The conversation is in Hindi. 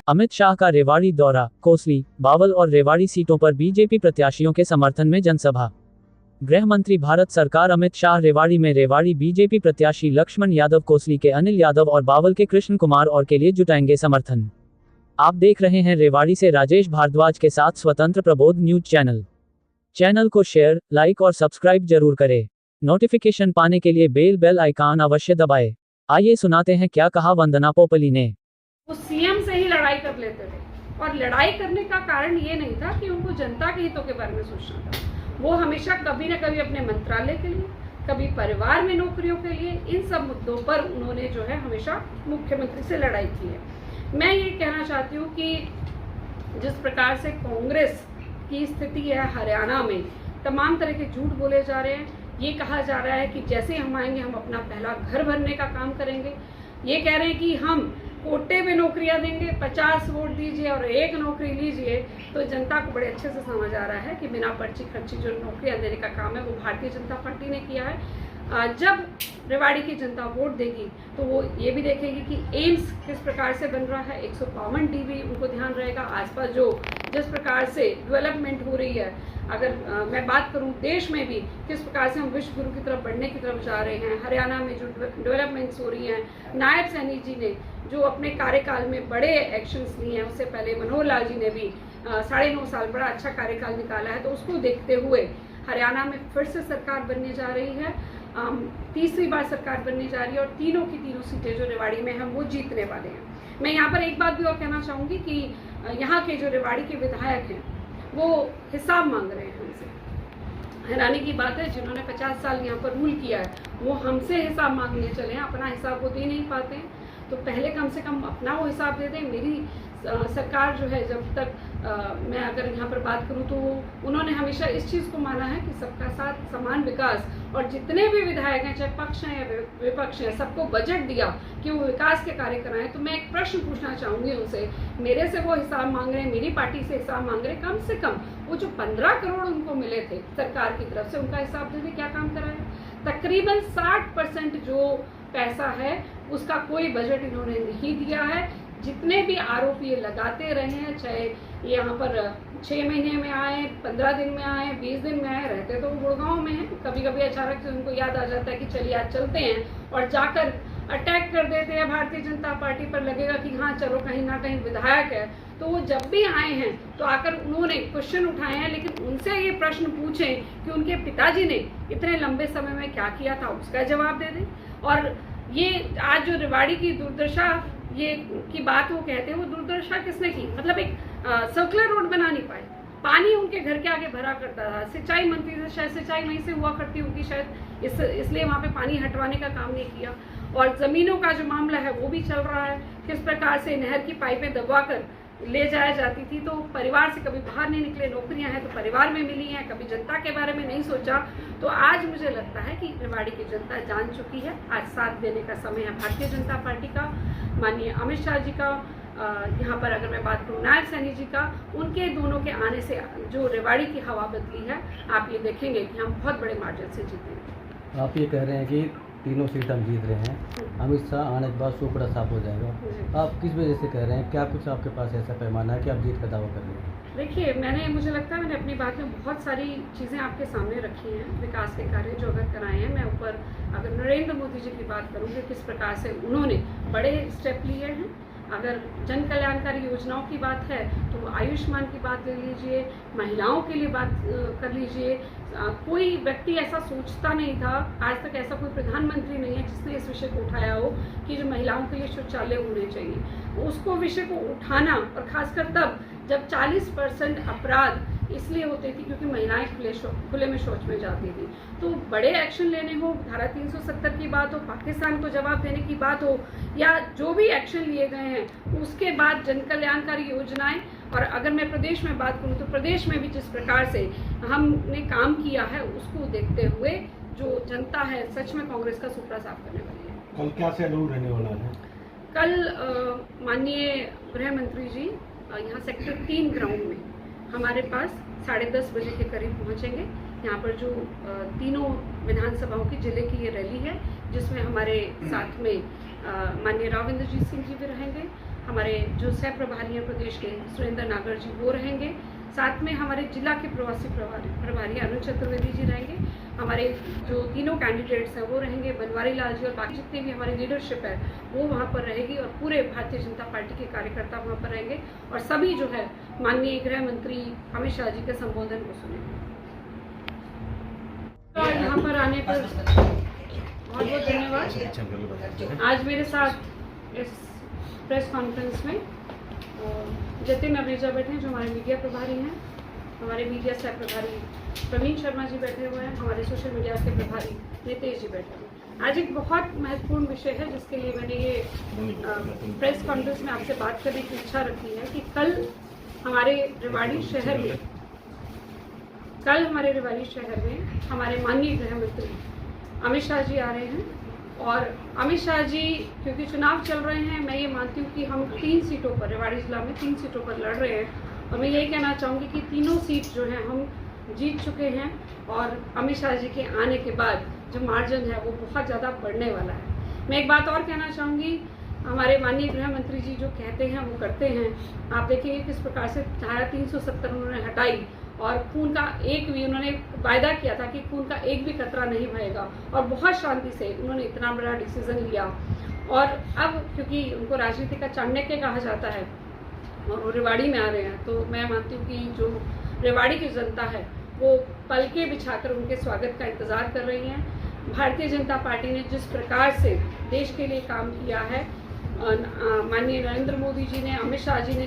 अमित शाह का रेवाड़ी दौरा, कोसली, बावल और रेवाड़ी सीटों पर बीजेपी प्रत्याशियों के समर्थन में जनसभा। गृह मंत्री भारत सरकार अमित शाह रेवाड़ी में रेवाड़ी बीजेपी प्रत्याशी लक्ष्मण यादव, कोसली के अनिल यादव और बावल के कृष्ण कुमार और के लिए जुटाएंगे समर्थन। आप देख रहे हैं रेवाड़ी से राजेश भारद्वाज के साथ स्वतंत्र प्रबोध न्यूज चैनल। चैनल को शेयर, लाइक और सब्सक्राइब जरूर करें। नोटिफिकेशन पाने के लिए बेल आइकॉन अवश्य दबाएं। आइए सुनाते हैं क्या कहा वंदना पोपली ने। वो सीएम से ही लड़ाई कर लेते थे और लड़ाई करने का कारण ये नहीं था कि उनको जनता के हितों के बारे में सोचना था। वो हमेशा कभी न कभी अपने मंत्रालय के लिए, कभी परिवार में नौकरियों के लिए, इन सब मुद्दों पर उन्होंने जो है हमेशा मुख्यमंत्री से लड़ाई की है। मैं ये कहना चाहती हूँ कि जिस प्रकार से कांग्रेस की स्थिति है हरियाणा में, तमाम तरह के झूठ बोले जा रहे हैं। ये कहा जा रहा है कि जैसे हम आएंगे हम अपना पहला घर भरने का काम करेंगे। ये कह रहे हैं कि हम कोटे में नौकरियां देंगे, 50 वोट दीजिए और 1 नौकरी लीजिए। तो जनता को बड़े अच्छे से समझ आ रहा है कि बिना पर्ची खर्ची जो नौकरियां देने का काम है वो भारतीय जनता पार्टी ने किया है। जब रेवाड़ी की जनता वोट देगी तो वो ये भी देखेगी कि एम्स किस प्रकार से बन रहा है, 152 टीवी उनको ध्यान रहेगा। आसपास जो जिस प्रकार से डेवलपमेंट हो रही है, अगर मैं बात करूं देश में भी किस प्रकार से हम विश्व गुरु की तरफ बढ़ने की तरफ जा रहे हैं। हरियाणा में जो डेवलपमेंट्स हो रही हैं, नायब सैनी जी ने जो अपने कार्यकाल में बड़े एक्शंस लिए हैं, उससे पहले मनोहर लाल जी ने भी 9.5 साल बड़ा अच्छा कार्यकाल निकाला है। तो उसको देखते हुए हरियाणा में फिर से सरकार बनने जा रही है, तीसरी बार सरकार बनने जा रही है और तीनों की तीनों सीटें जो रेवाड़ी में हैं वो जीतने वाले हैं। मैं यहाँ पर एक बात भी और कहना चाहूँगी कि यहाँ के जो रेवाड़ी के विधायक हैं वो हिसाब मांग रहे हैं हमसे। हैरानी की बात है, जिन्होंने 50 साल यहाँ पर रूल किया है वो हमसे हिसाब मांगने चले हैं, अपना हिसाब वो दे नहीं पाते हैं। तो पहले कम से कम अपना वो हिसाब दे दें। मेरी सरकार जो है, जब तक मैं अगर यहाँ पर बात करूँ तो उन्होंने हमेशा इस चीज़ को माना है कि सबका साथ समान विकास, और जितने भी विधायक हैं चाहे पक्ष हैं या विपक्ष हैं, सबको बजट दिया कि वो विकास के कार्य कराएं। तो मैं एक प्रश्न पूछना चाहूँगी उनसे, मेरे से वो हिसाब मांग रहे हैं, मेरी पार्टी से हिसाब मांग रहे हैं, कम से कम वो जो 15 करोड़ उनको मिले थे सरकार की तरफ से, उनका हिसाब दे दें क्या काम कराया। तकरीबन 60% जो पैसा है उसका कोई बजट इन्होंने नहीं दिया है। जितने भी आरोप ये लगाते रहे हैं, चाहे यहाँ पर 6 महीने में आए, 15 दिन में आए, 20 दिन में आए, रहते तो वो गुड़गांव में हैं। कभी कभी अचानक से उनको याद आ जाता है कि चलिए आज चलते हैं और जाकर अटैक कर देते हैं भारतीय जनता पार्टी पर। लगेगा कि हाँ चलो कहीं ना कहीं विधायक है। तो वो जब भी आए हैं तो आकर उन्होंने क्वेश्चन उठाए हैं, लेकिन उनसे ये प्रश्न पूछें कि उनके पिताजी ने इतने लंबे समय में क्या किया था, उसका जवाब दे दें। और ये आज जो रेवाड़ी की दुर्दशा ये की बात वो कहते हैं, वो दुर्दशा किसने की? मतलब एक सर्कुलर रोड बना नहीं पाए, पानी उनके घर के आगे भरा करता था। सिंचाई मंत्री से शायद सिंचाई वहीं से हुआ करती होगी शायद, इसलिए वहाँ पे पानी हटवाने का काम नहीं किया। और ज़मीनों का जो मामला है वो भी चल रहा है, किस प्रकार से नहर की पाइपें दबवा कर ले जाया जाती थी। तो परिवार से कभी बाहर नहीं निकले, नौकरियां हैं तो परिवार में मिली हैं, कभी जनता के बारे में नहीं सोचा। तो आज मुझे लगता है कि रेवाड़ी की जनता जान चुकी है, आज साथ देने का समय है भारतीय जनता पार्टी का, माननीय अमित शाह जी का। यहाँ पर अगर मैं बात करूँ नायब सैनी जी का, उनके दोनों के आने से जो रेवाड़ी की हवा बदली है, आप ये देखेंगे कि हम बहुत बड़े मार्जिन से जीतेंगे। आप ये कह रहे हैं कि तीनों सीट हम जीत रहे हैं, अमित शाह आने के बाद सूपड़ा साफ हो जाएगा। आप किस वजह से कह रहे हैं? क्या कुछ आपके पास ऐसा पैमाना है कि आप जीत का दावा कर रहे हैं? देखिए, मुझे लगता है मैंने अपनी बात में बहुत सारी चीज़ें आपके सामने रखी हैं, विकास के कार्य जो अगर कराए हैं। मैं ऊपर अगर नरेंद्र मोदी जी की बात करूँ कि किस प्रकार से उन्होंने बड़े स्टेप लिए हैं। अगर जन कल्याणकारी योजनाओं की बात है तो आयुष्मान की बात ले लीजिए, महिलाओं के लिए बात कर लीजिए। कोई व्यक्ति ऐसा सोचता नहीं था, आज तक ऐसा कोई प्रधानमंत्री नहीं है जिसने इस विषय को उठाया हो कि जो महिलाओं के लिए शौचालय होने चाहिए। उसको विषय को उठाना, और खासकर तब जब 40% अपराध इसलिए होते थे क्योंकि महिलाएं खुले में शौच में जाती थी। तो बड़े एक्शन लेने हो, धारा 370 की बात हो, पाकिस्तान को जवाब देने की बात हो, या जो भी एक्शन लिए गए हैं उसके बाद जन कल्याणकारी योजनाएं। और अगर मैं प्रदेश में बात करूं तो प्रदेश में भी जिस प्रकार से हमने काम किया है उसको देखते हुए जो जनता है सच में कांग्रेस का सुपड़ा साफ करने वाली है। कल क्या शेड्यूल रहने वाला है? कल माननीय गृह मंत्री जी यहाँ सेक्टर 3 ग्राउंड में हमारे पास 10:30 बजे के करीब पहुँचेंगे। यहाँ पर जो तीनों विधानसभाओं की जिले की ये रैली है, जिसमें हमारे साथ में माननीय राव इंद्रजीत सिंह जी भी रहेंगे, हमारे जो सह प्रभारी हैं प्रदेश के सुरेंद्र नागर जी वो रहेंगे। साथ में हमारे जिला के प्रवासी प्रभारी अनुज चतुर्वेदी जी रहेंगे। हमारे जो तीनों कैंडिडेट्स हैं वो रहेंगे, बनवारी लाल जी और बाकी जितने भी हमारी लीडरशिप है वो वहाँ पर रहेगी और पूरे भारतीय जनता पार्टी के कार्यकर्ता वहाँ पर रहेंगे और सभी जो है माननीय गृह मंत्री अमित शाह जी के संबोधन को सुनेंगे। तो यहाँ पर आने पर बहुत बहुत धन्यवाद। आज मेरे साथ इस प्रेस कॉन्फ्रेंस में जतिन अब्रेजा बैठे हैं जो हमारे मीडिया प्रभारी हैं, हमारे मीडिया सह प्रभारी प्रवीण शर्मा जी बैठे हुए हैं, हमारे सोशल मीडिया के प्रभारी नितेश जी बैठे हुए हैं। आज एक बहुत महत्वपूर्ण विषय है जिसके लिए मैंने ये प्रेस कॉन्फ्रेंस में आपसे बात करने की इच्छा रखी है कि कल हमारे रेवाड़ी शहर में हमारे माननीय गृह मंत्री अमित शाह जी आ रहे हैं। और अमित शाह जी क्योंकि चुनाव चल रहे हैं, मैं ये मानती हूँ कि हम 3 सीटों पर, रेवाड़ी जिला में 3 सीटों पर लड़ रहे हैं और मैं यही कहना चाहूँगी कि तीनों सीट जो हैं हम जीत चुके हैं और अमित शाह जी के आने के बाद जो मार्जिन है वो बहुत ज़्यादा बढ़ने वाला है। मैं एक बात और कहना चाहूँगी, हमारे माननीय गृह मंत्री जी जो कहते हैं वो करते हैं। आप देखेंगे किस प्रकार से धारा 370 उन्होंने हटाई और खून का एक भी, उन्होंने वायदा किया था कि खून का एक भी कतरा नहीं बहेगा और बहुत शांति से उन्होंने इतना बड़ा डिसीजन लिया। और अब क्योंकि उनको राजनीति का चाणक्य कहा जाता है और वो रेवाड़ी में आ रहे हैं, तो मैं मानती हूँ कि जो रेवाड़ी की जनता है वो पलके बिछाकर उनके स्वागत का इंतज़ार कर रही है। भारतीय जनता पार्टी ने जिस प्रकार से देश के लिए काम किया है, माननीय नरेंद्र मोदी जी ने, अमित शाह जी ने